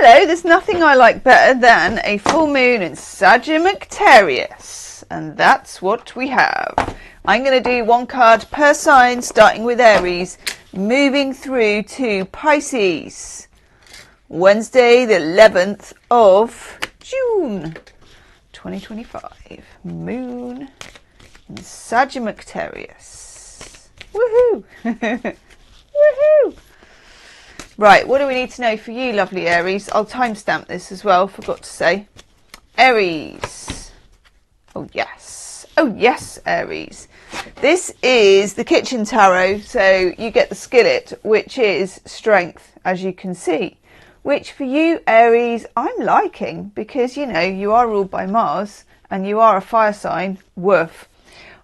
Hello, there's nothing I like better than a full moon in Sagittarius. And that's what we have. I'm going to do one card per sign, starting with Aries, moving through to Pisces. Wednesday, the 11th of June, 2025. Moon in Sagittarius. Woohoo! Woohoo! Right, what do we need to know for you, lovely Aries? I'll timestamp this as well, forgot to say. Aries. Oh, yes. Oh, yes, Aries. This is the kitchen tarot, so you get the skillet, which is strength, as you can see. Which for you, Aries, I'm liking because, you know, you are ruled by Mars and you are a fire sign. Woof.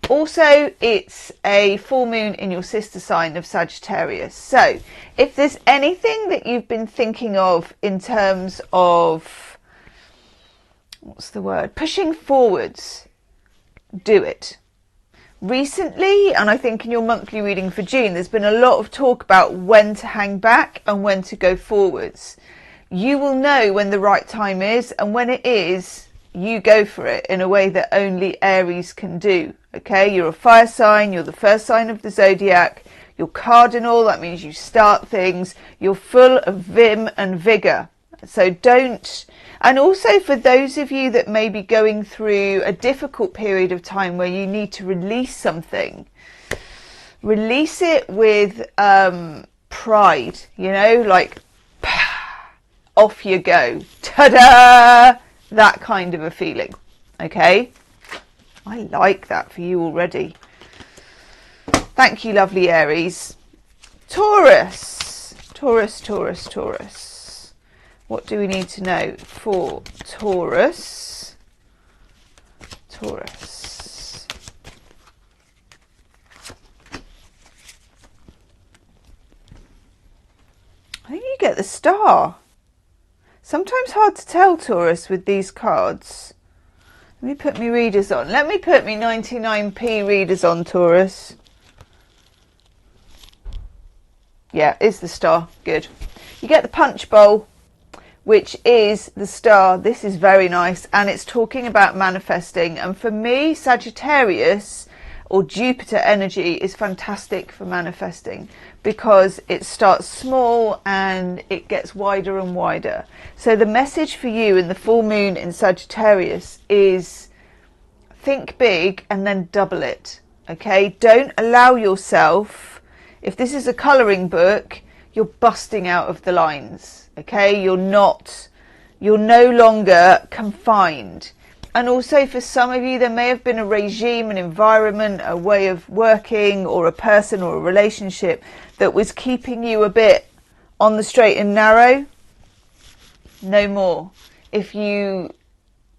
Also, it's a full moon in your sister sign of Sagittarius. So if there's anything that you've been thinking of in terms of, what's the word, pushing forwards, do it. Recently, and I think in your monthly reading for June, there's been a lot of talk about when to hang back and when to go forwards. You will know when the right time is, and when it is, you go for it in a way that only Aries can do. Okay, you're a fire sign, you're the first sign of the zodiac, you're cardinal, that means you start things, you're full of vim and vigour. So don't, and also for those of you that may be going through a difficult period of time where you need to release something, release it with pride, you know, like off you go, ta-da, that kind of a feeling. Okay, I like that for you already. Thank you, lovely Aries. Taurus, Taurus, Taurus, Taurus. What do we need to know for Taurus? Taurus. I think you get the star. Sometimes hard to tell, Taurus, with these cards. Let me put my readers on. Let me put my 99p readers on, Taurus. Yeah, it's the star. Good. You get the punch bowl, which is the star. This is very nice. And it's talking about manifesting. And for me, Sagittarius or Jupiter energy is fantastic for manifesting because it starts small and it gets wider and wider. So the message for you in the full moon in Sagittarius is think big and then double it. Okay, don't allow yourself, if this is a colouring book, you're busting out of the lines. Okay, you're no longer confined. And also for some of you, there may have been a regime, an environment, a way of working or a person or a relationship that was keeping you a bit on the straight and narrow. No more. If you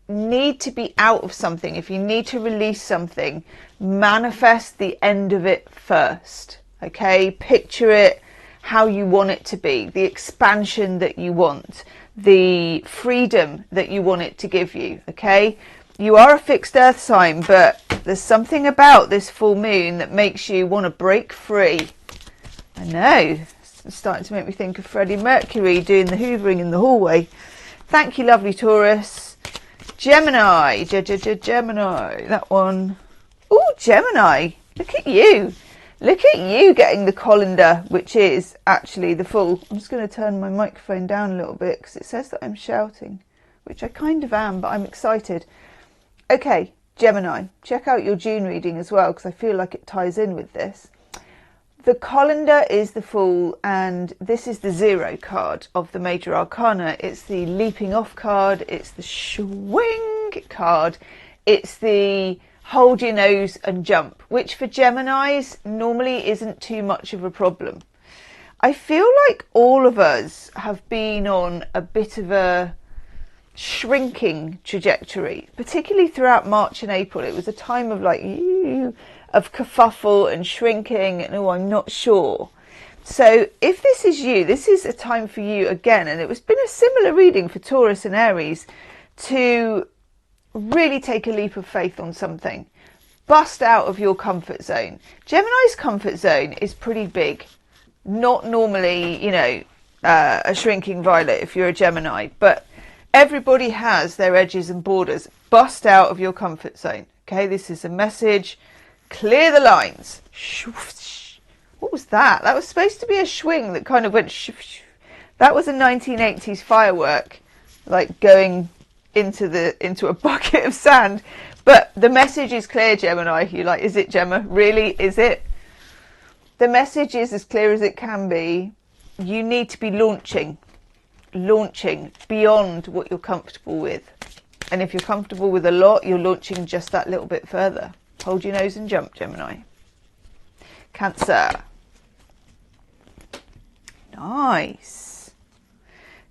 need to be out of something, if you need to release something, manifest the end of it first. Okay, picture it how you want it to be, the expansion that you want, the freedom that you want it to give you. Okay, you are a fixed earth sign, but there's something about this full moon that makes you want to break free. I know, it's starting to make me think of Freddie Mercury doing the hoovering in the hallway. Thank you, lovely Taurus. Gemini, Gemini, that one. Oh, Gemini, look at you. Look at you getting the colander, which is actually the full. I'm just going to turn my microphone down a little bit because it says that I'm shouting, which I kind of am, but I'm excited. Okay, Gemini, check out your June reading as well because I feel like it ties in with this. The colander is the Fool, and this is the 0 card of the Major Arcana. It's the leaping off card, it's the swing card, it's the hold your nose and jump, which for Geminis normally isn't too much of a problem. I feel like all of us have been on a bit of a shrinking trajectory, particularly throughout March and April. It was a time of like of kerfuffle and shrinking and oh, I'm not sure. So if this is you, this is a time for you again, and it was been a similar reading for Taurus and Aries, to really take a leap of faith on something. Bust out of your comfort zone. Gemini's comfort zone is pretty big. Not normally, you know, a shrinking violet if you're a Gemini. But everybody has their edges and borders. Bust out of your comfort zone. Okay, this is a message. Clear the lines. What was that? That was supposed to be a swing that kind of went. That was a 1980s firework, like going into a bucket of sand. But the message is clear, Gemini. You're like, is it, Gemma? Really? Is it? The message is as clear as it can be. You need to be launching beyond what you're comfortable with. And if you're comfortable with a lot, you're launching just that little bit further. Hold your nose and jump, Gemini. Cancer. Nice.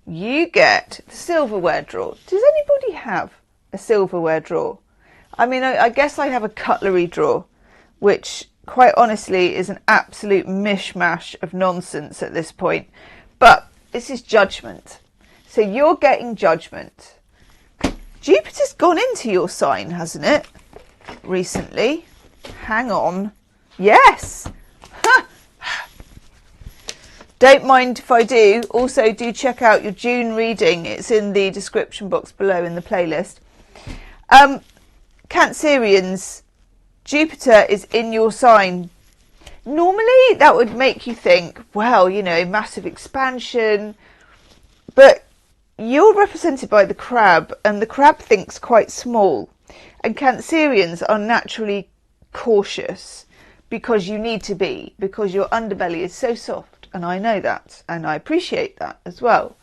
You get the silverware drawer. Does anybody have a silverware drawer? I mean, I guess I have a cutlery drawer, which quite honestly is an absolute mishmash of nonsense at this point. But this is judgment. So you're getting judgment. Jupiter's gone into your sign, hasn't it? Recently. Hang on. Yes. Don't mind if I do. Also, do check out your June reading. It's in the description box below in the playlist. Cancerians, Jupiter is in your sign. Normally, that would make you think, well, you know, massive expansion. But you're represented by the crab, and the crab thinks quite small. And Cancerians are naturally cautious because you need to be, because your underbelly is so soft. And I know that, and I appreciate that as well.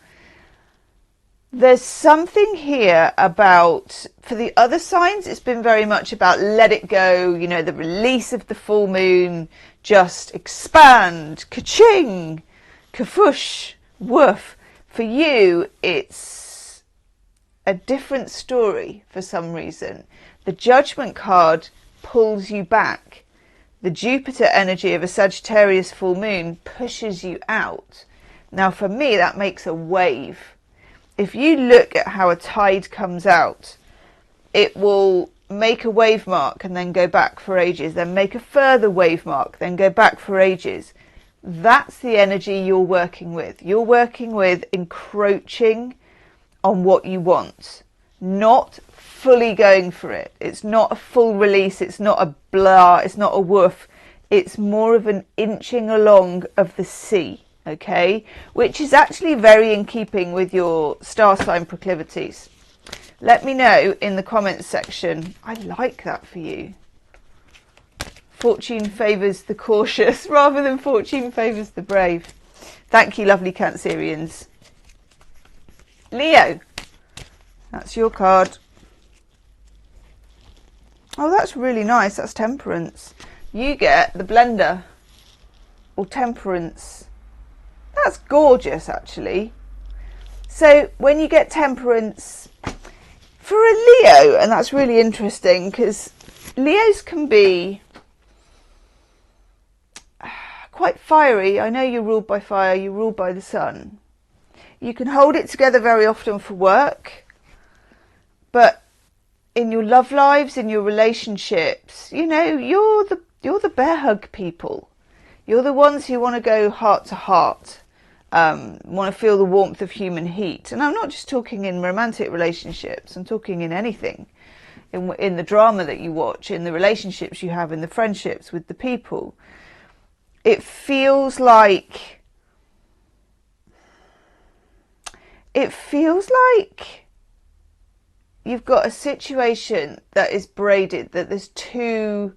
There's something here about, for the other signs, it's been very much about let it go, you know, the release of the full moon, just expand, ka-ching, ka-fush, woof. For you, it's a different story for some reason. The Judgment card pulls you back. The Jupiter energy of a Sagittarius full moon pushes you out. Now, for me, that makes a wave. If you look at how a tide comes out, it will make a wave mark and then go back for ages, then make a further wave mark, then go back for ages. That's the energy you're working with. You're working with encroaching on what you want, not fully going for it. It's not a full release. It's not a blah. It's not a woof. It's more of an inching along of the sea. Okay, which is actually very in keeping with your star sign proclivities. Let me know in the comments section. I like that for you. Fortune favours the cautious rather than fortune favours the brave. Thank you, lovely Cancerians. Leo, that's your card. Oh, that's really nice. That's Temperance. You get the blender, or Temperance. That's gorgeous, actually. So when you get Temperance for a Leo, and that's really interesting because Leos can be quite fiery. I know you're ruled by fire, you're ruled by the sun. You can hold it together very often for work, but in your love lives, in your relationships, you know, you're the bear hug people. You're the ones who want to go heart to heart. Want to feel the warmth of human heat. And I'm not just talking in romantic relationships, I'm talking in anything. In the drama that you watch, in the relationships you have, in the friendships with the people. It feels like you've got a situation that is braided, that there's two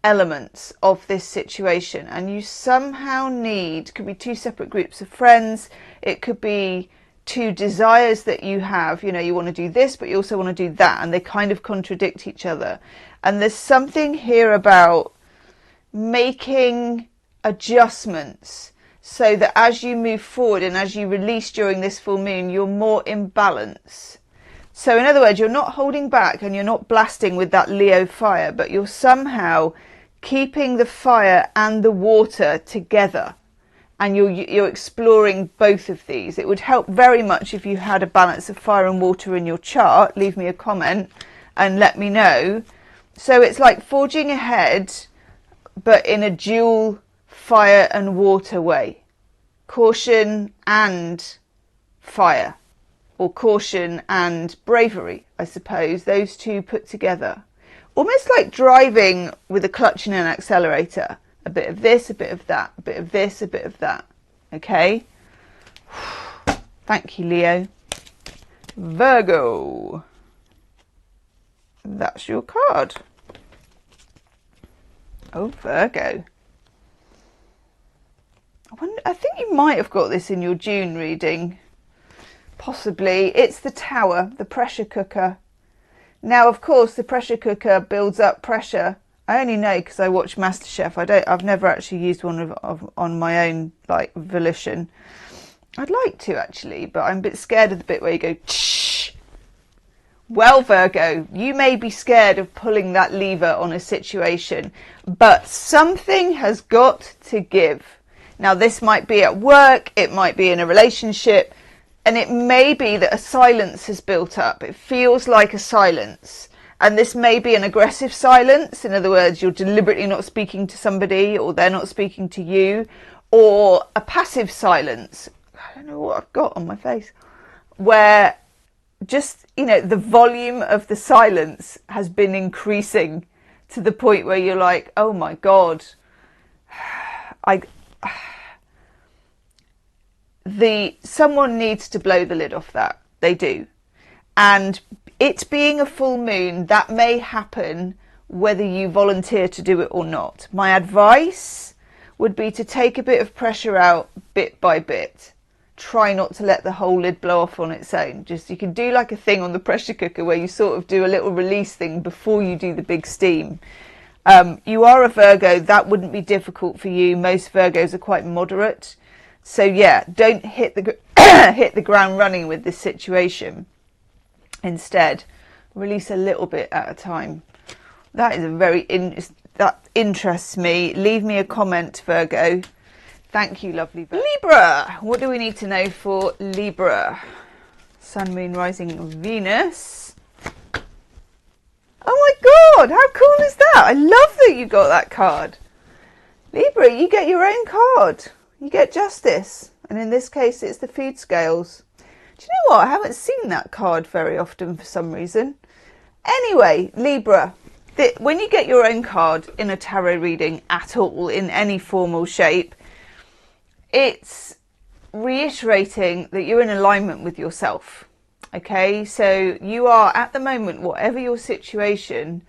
elements of this situation, and you somehow need, could be two separate groups of friends, it could be two desires that you have, you know, you want to do this but you also want to do that, and they kind of contradict each other. And there's something here about making adjustments so that as you move forward and as you release during this full moon, you're more in balance. So in other words, you're not holding back and you're not blasting with that Leo fire, but you're somehow keeping the fire and the water together, and you're exploring both of these. It would help very much if you had a balance of fire and water in your chart. Leave me a comment and let me know. So it's like forging ahead, but in a dual fire and water way. caution and fire, or caution and bravery, I suppose, those two put together. Almost like driving with a clutch and an accelerator. A bit of this, a bit of that, a bit of this, a bit of that. Okay? Thank you, Leo. Virgo. That's your card. Oh, Virgo. I think you might have got this in your June reading. Possibly. It's the Tower, the pressure cooker. Now, of course, the pressure cooker builds up pressure. I only know because I watch MasterChef. I've never actually used one on my own, like, volition. I'd like to, actually, but I'm a bit scared of the bit where you go, shh. Well, Virgo, you may be scared of pulling that lever on a situation, but something has got to give. Now, this might be at work, it might be in a relationship, and it may be that a silence has built up. It feels like a silence. And this may be an aggressive silence. In other words, you're deliberately not speaking to somebody, or they're not speaking to you. Or a passive silence. I don't know what I've got on my face. Where just, you know, the volume of the silence has been increasing to the point where you're like, oh my God. Someone needs to blow the lid off that. They do. And it being a full moon, that may happen whether you volunteer to do it or not. My advice would be to take a bit of pressure out bit by bit. Try not to let the whole lid blow off on its own. Just, you can do like a thing on the pressure cooker where you sort of do a little release thing before you do the big steam. You are a Virgo. That wouldn't be difficult for you. Most Virgos are quite moderate. So yeah, don't hit the hit the ground running with this situation. Instead, release a little bit at a time. That is that interests me. Leave me a comment, Virgo. Thank you, lovely Virgo. Libra. What do we need to know for Libra? Sun, Moon, Rising, Venus. Oh my God, how cool is that? I love that you got that card. Libra, you get your own card. You get Justice. And in this case, it's the food scales. Do you know what? I haven't seen that card very often for some reason. Anyway, Libra, when you get your own card in a tarot reading at all, in any formal shape, it's reiterating that you're in alignment with yourself. Okay, so you are at the moment, whatever your situation,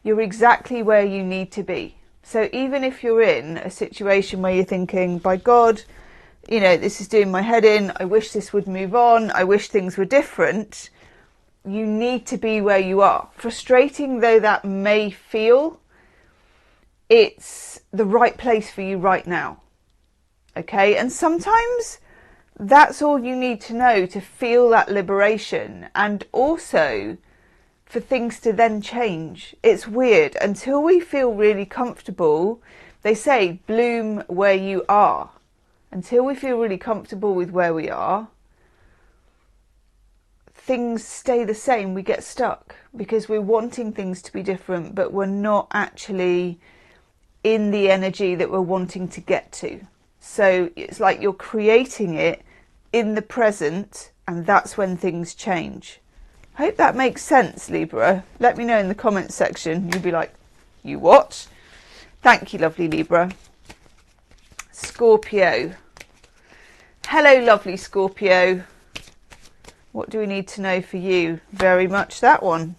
you're exactly where you need to be. So even if you're in a situation where you're thinking, by God, you know, this is doing my head in, I wish this would move on, I wish things were different, you need to be where you are. Frustrating though that may feel, it's the right place for you right now. Okay, and sometimes that's all you need to know to feel that liberation, and also for things to then change. It's weird. Until we feel really comfortable, they say bloom where you are. Until we feel really comfortable with where we are, things stay the same. We get stuck because we're wanting things to be different, but we're not actually in the energy that we're wanting to get to. So it's like you're creating it in the present, and that's when things change. Hope that makes sense, Libra. Let me know in the comments section. You'll be like, you what? Thank you, lovely Libra. Scorpio. Hello, lovely Scorpio. What do we need to know for you? Very much that one.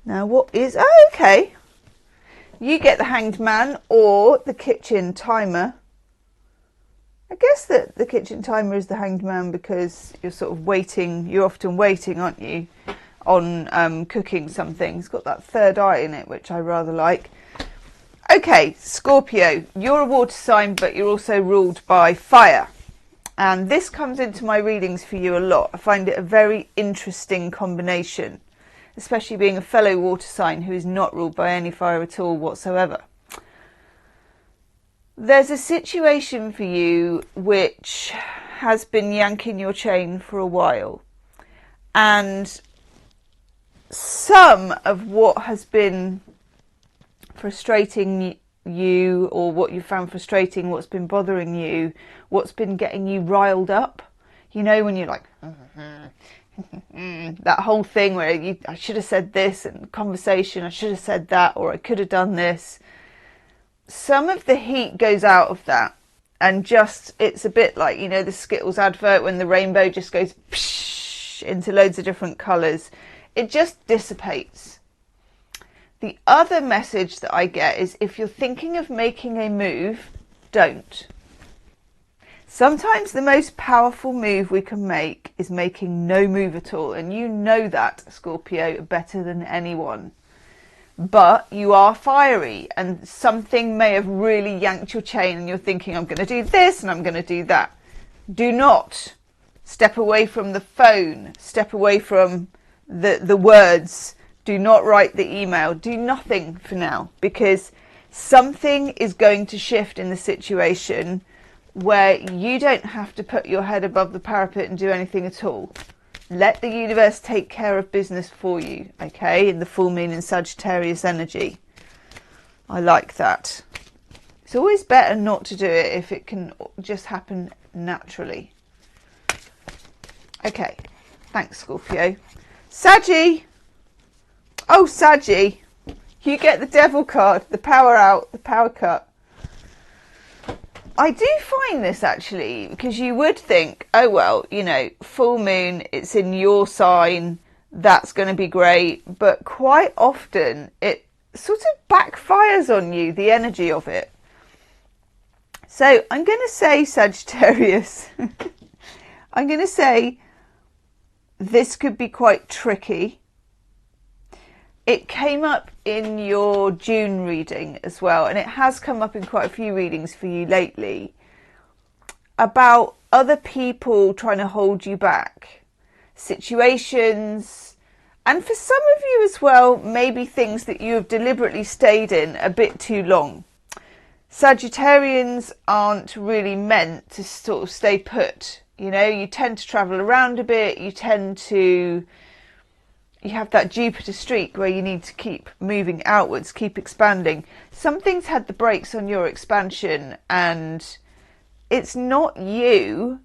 Now what is... Oh, okay. You get the Hanged Man or the Kitchen Timer. I guess that the Kitchen Timer is the Hanged Man because you're sort of waiting. You're often waiting, aren't you, on cooking something. It's got that third eye in it, which I rather like. Okay, Scorpio, you're a water sign, but you're also ruled by fire. And this comes into my readings for you a lot. I find it a very interesting combination, especially being a fellow water sign who is not ruled by any fire at all whatsoever. There's a situation for you which has been yanking your chain for a while. And some of what has been frustrating you, or what you found frustrating, what's been bothering you, what's been getting you riled up. You know, when you're like, that whole thing where I should have said this, and conversation, I should have said that, or I could have done this. Some of the heat goes out of that, and just, it's a bit like, you know, the Skittles advert when the rainbow just goes psh, into loads of different colours. It just dissipates. The other message that I get is, if you're thinking of making a move, don't. Sometimes the most powerful move we can make is making no move at all. And you know that, Scorpio, better than anyone. But you are fiery, and something may have really yanked your chain and you're thinking, I'm going to do this and I'm going to do that. Do not step away from the phone. Step away from the words. Do not write the email. Do nothing for now, because something is going to shift in the situation where you don't have to put your head above the parapet and do anything at all. Let the universe take care of business for you, okay? In the full moon in Sagittarius energy. I like that. It's always better not to do it if it can just happen naturally. Okay, thanks, Scorpio. Saggy! Oh, Saggy, you get the devil card, the power out, the power cut. I do find this actually, because you would think, oh well, you know, full moon, it's in your sign, that's going to be great. But quite often it sort of backfires on you, the energy of it. So I'm going to say, Sagittarius, I'm going to say this could be quite tricky. It came up in your June reading as well, and it has come up in quite a few readings for you lately, about other people trying to hold you back, situations, and for some of you as well, maybe things that you have deliberately stayed in a bit too long. Sagittarians aren't really meant to sort of stay put. You know, you tend to travel around a bit, you have that Jupiter streak where you need to keep moving outwards, keep expanding. Something's had the brakes on your expansion, and it's not you,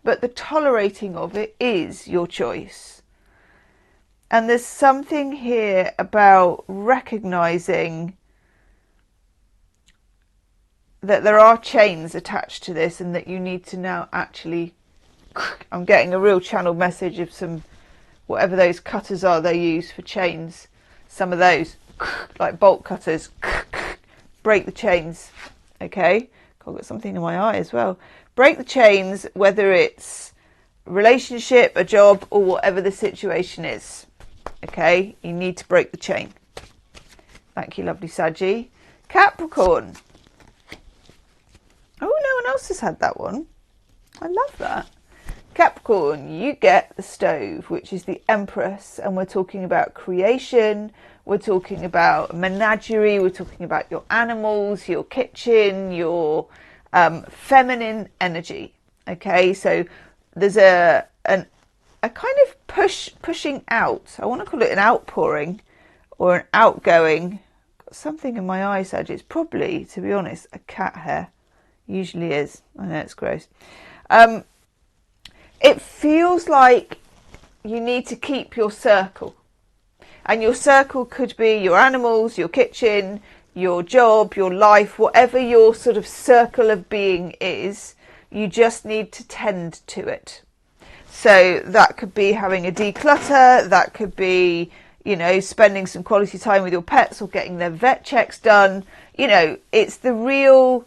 but the tolerating of it is your choice. And there's something here about recognizing that there are chains attached to this, and that you need to now actually, I'm getting a real channeled message of some, whatever those cutters are they use for chains, some of those, like bolt cutters, break the chains, okay? I've got something in my eye as well. Break the chains, whether it's relationship, a job, or whatever the situation is, okay? You need to break the chain. Thank you, lovely Saggy. Capricorn. Oh, no one else has had that one. I love that. Capricorn, you get the stove, which is the Empress, and we're talking about creation, we're talking about menagerie, we're talking about your animals, your kitchen, your feminine energy. Okay, so there's a kind of pushing out. I want to call it an outpouring or an outgoing. Got something in my eye, Sag. It's probably, to be honest, a cat hair. Usually is. I know it's gross. It feels like you need to keep your circle. And your circle could be your animals, your kitchen, your job, your life, whatever your sort of circle of being is, you just need to tend to it. So that could be having a declutter, that could be, you know, spending some quality time with your pets or getting their vet checks done. You know, it's the real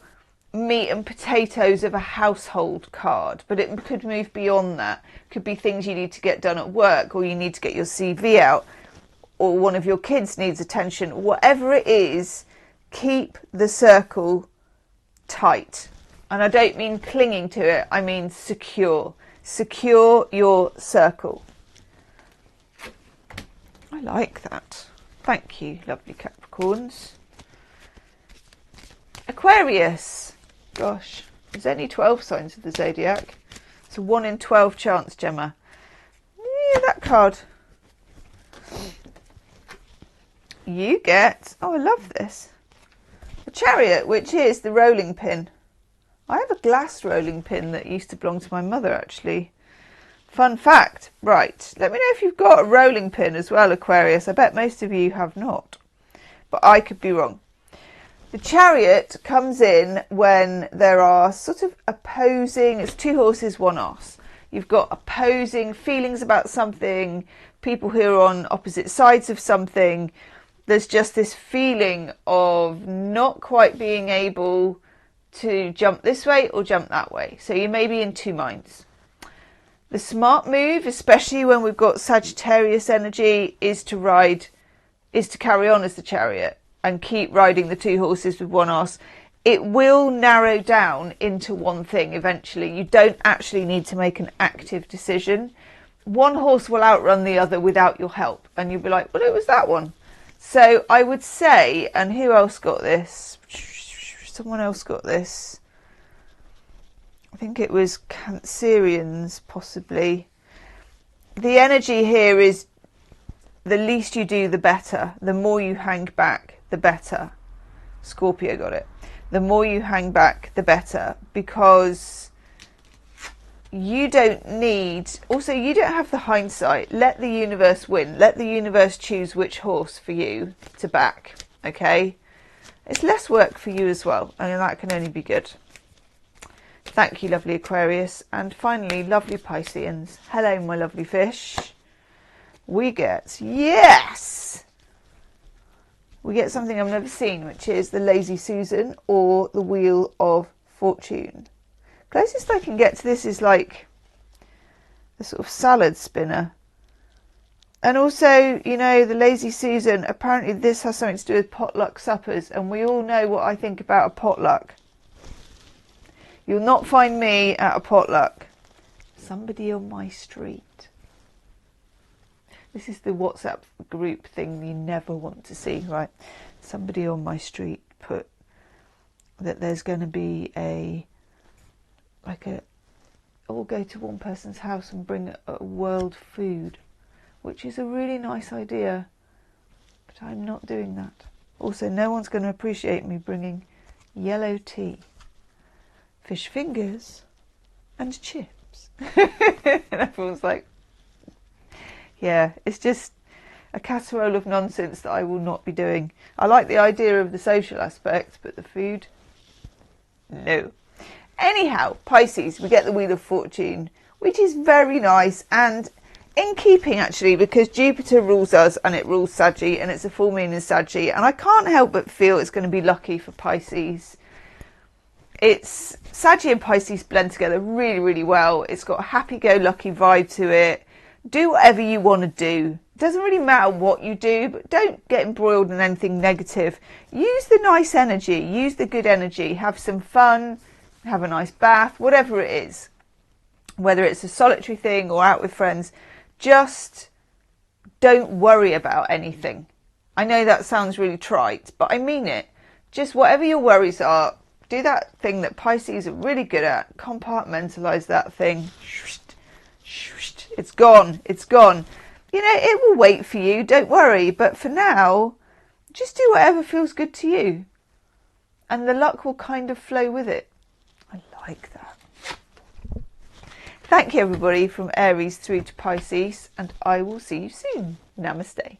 meat and potatoes of a household card, but it could move beyond that. It could be things you need to get done at work, or you need to get your CV out, or one of your kids needs attention. Whatever it is, keep the circle tight. And I don't mean clinging to it, I mean secure. Secure your circle. I like that. Thank you, lovely Capricorns. Aquarius. Gosh, there's only 12 signs of the zodiac. It's a 1 in 12 chance, Gemma. Yeah, that card. You get, oh, I love this. The Chariot, which is the rolling pin. I have a glass rolling pin that used to belong to my mother, actually. Fun fact. Right, let me know if you've got a rolling pin as well, Aquarius. I bet most of you have not, but I could be wrong. The Chariot comes in when there are sort of opposing, it's two horses, one ass. You've got opposing feelings about something, people who are on opposite sides of something. There's just this feeling of not quite being able to jump this way or jump that way. So you may be in two minds. The smart move, especially when we've got Sagittarius energy, is to carry on as the Chariot and keep riding the two horses with one ass. It will narrow down into one thing eventually. You don't actually need to make an active decision. One horse will outrun the other without your help, and you'll be like, well, it was that one. So I would say, and who else got this? Someone else got this. I think it was Cancerians, possibly. The energy here is the least you do, the better. The more you hang back, the better. Scorpio got it. The more you hang back, the better, because you don't need, also you don't have the hindsight. Let the universe win. Let the universe choose which horse for you to back, okay? It's less work for you as well, and that can only be good. Thank you, lovely Aquarius. And finally, lovely Pisceans. Hello, my lovely fish. We get, yes! We get something I've never seen, which is the Lazy Susan or the Wheel of Fortune. Closest I can get to this is like a sort of salad spinner. And also, you know, the Lazy Susan, apparently this has something to do with potluck suppers. And we all know what I think about a potluck. You'll not find me at a potluck. Somebody on my street. This is the WhatsApp group thing you never want to see, right? Somebody on my street put that there's going to be we'll go to one person's house and bring a world food, which is a really nice idea, but I'm not doing that. Also, no one's going to appreciate me bringing yellow tea, fish fingers, and chips. And everyone's like, yeah, it's just a casserole of nonsense that I will not be doing. I like the idea of the social aspect, but the food, no. Anyhow, Pisces, we get the Wheel of Fortune, which is very nice and in keeping actually, because Jupiter rules us and it rules Saggy, and it's a full moon in Saggy, and I can't help but feel it's going to be lucky for Pisces. It's Saggy and Pisces blend together really, really well. It's got a happy-go-lucky vibe to it. Do whatever you want to do. It doesn't really matter what you do, but don't get embroiled in anything negative. Use the nice energy. Use the good energy. Have some fun. Have a nice bath. Whatever it is. Whether it's a solitary thing or out with friends. Just don't worry about anything. I know that sounds really trite, but I mean it. Just whatever your worries are, do that thing that Pisces are really good at. Compartmentalise that thing. It's gone. It's gone. You know, it will wait for you. Don't worry. But for now, just do whatever feels good to you. And the luck will kind of flow with it. I like that. Thank you, everybody, from Aries through to Pisces. And I will see you soon. Namaste.